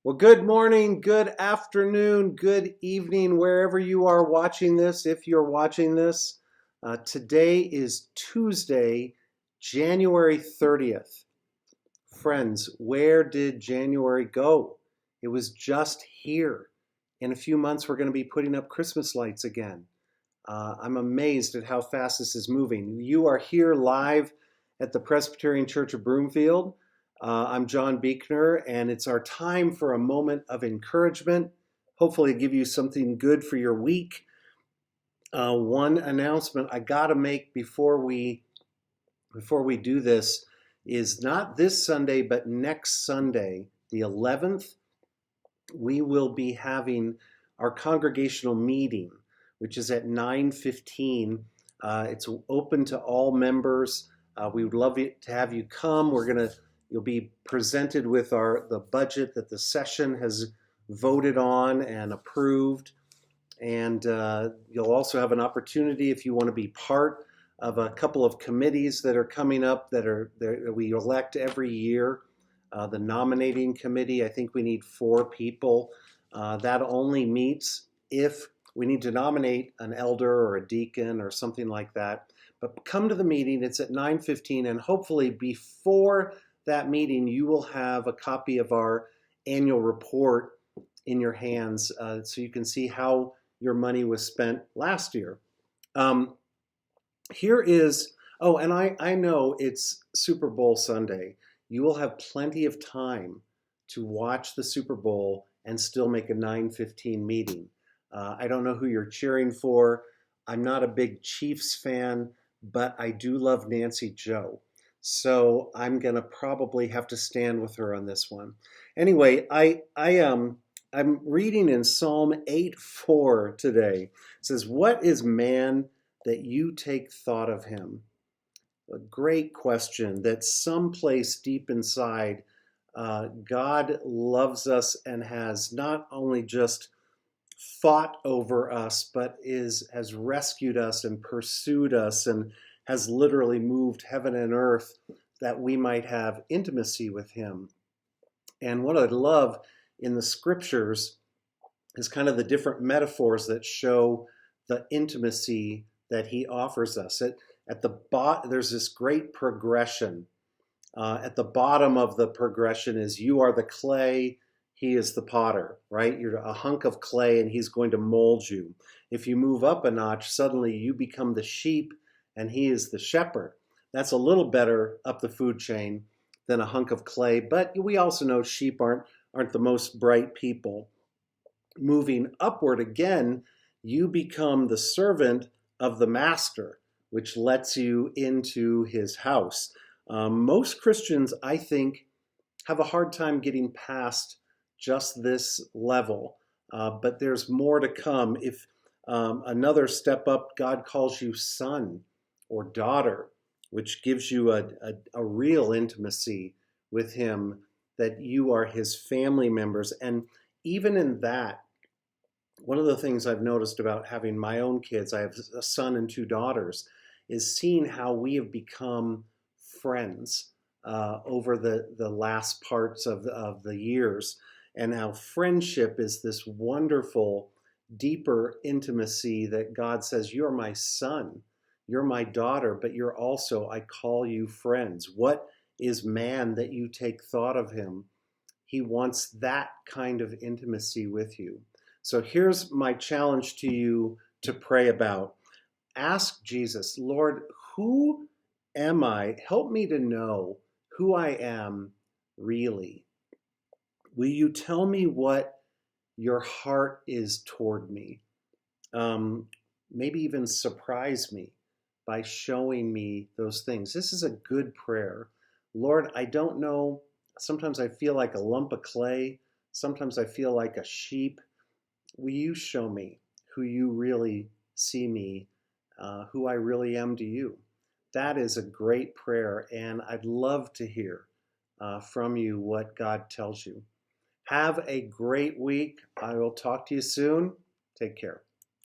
Well, good morning, good afternoon, good evening, wherever you are watching this, if you're watching this. Today is Tuesday, January 30th. Friends, where did January go? It was just here. In a few months, we're going to be putting up Christmas lights again. I'm amazed at how fast this is moving. You are here live at the Presbyterian Church of Broomfield. I'm John Buechner, and it's our time for a moment of encouragement, hopefully give you something good for your week. One announcement I got to make before we do this is not this Sunday, but next Sunday, the 11th, we will be having our congregational meeting, which is at 9:15. It's open to all members. We would love to have you come. You'll be presented with the budget that the session has voted on and approved. And you'll also have an opportunity if you want to be part of a couple of committees that are coming up that we elect every year. The nominating committee, I think we need 4 people. That only meets if we need to nominate an elder or a deacon or something like that. But come to the meeting. It's at 9:15, and hopefully before that meeting, you will have a copy of our annual report in your hands so you can see how your money was spent last year. Here is, oh, and I know it's Super Bowl Sunday. You will have plenty of time to watch the Super Bowl and still make a 9:15 meeting. I don't know who you're cheering for. I'm not a big Chiefs fan, but I do love Nancy Joe. So I'm gonna probably have to stand with her on this one. Anyway, I'm reading in Psalm 8:4 today. It says, "What is man that you take thought of him?" A great question that someplace deep inside, God loves us and has not only just fought over us, but has rescued us and pursued us and has literally moved heaven and earth that we might have intimacy with him. And what I love in the scriptures is kind of the different metaphors that show the intimacy that he offers us. At the bottom, there's this great progression. At the bottom of the progression is you are the clay, he is the potter, right? You're a hunk of clay and he's going to mold you. If you move up a notch, suddenly you become the sheep and he is the shepherd. That's a little better up the food chain than a hunk of clay, but we also know sheep aren't the most bright people. Moving upward again, you become the servant of the master, which lets you into his house. Most Christians, I think, have a hard time getting past just this level, but there's more to come. If another step up, God calls you son or daughter, which gives you a real intimacy with him, that you are his family members. And even in that, one of the things I've noticed about having my own kids, I have a son and 2 daughters, is seeing how we have become friends over the last parts of the years, and how friendship is this wonderful, deeper intimacy that God says, you're my son, you're my daughter, but you're also, I call you friends. What is man that you take thought of him? He wants that kind of intimacy with you. So here's my challenge to you to pray about. Ask Jesus, Lord, who am I? Help me to know who I am really. Will you tell me what your heart is toward me? Maybe even surprise me by showing me those things. This is a good prayer. Lord, I don't know. Sometimes I feel like a lump of clay. Sometimes I feel like a sheep. Will you show me who you really see me, who I really am to you? That is a great prayer, and I'd love to hear from you what God tells you. Have a great week. I will talk to you soon. Take care.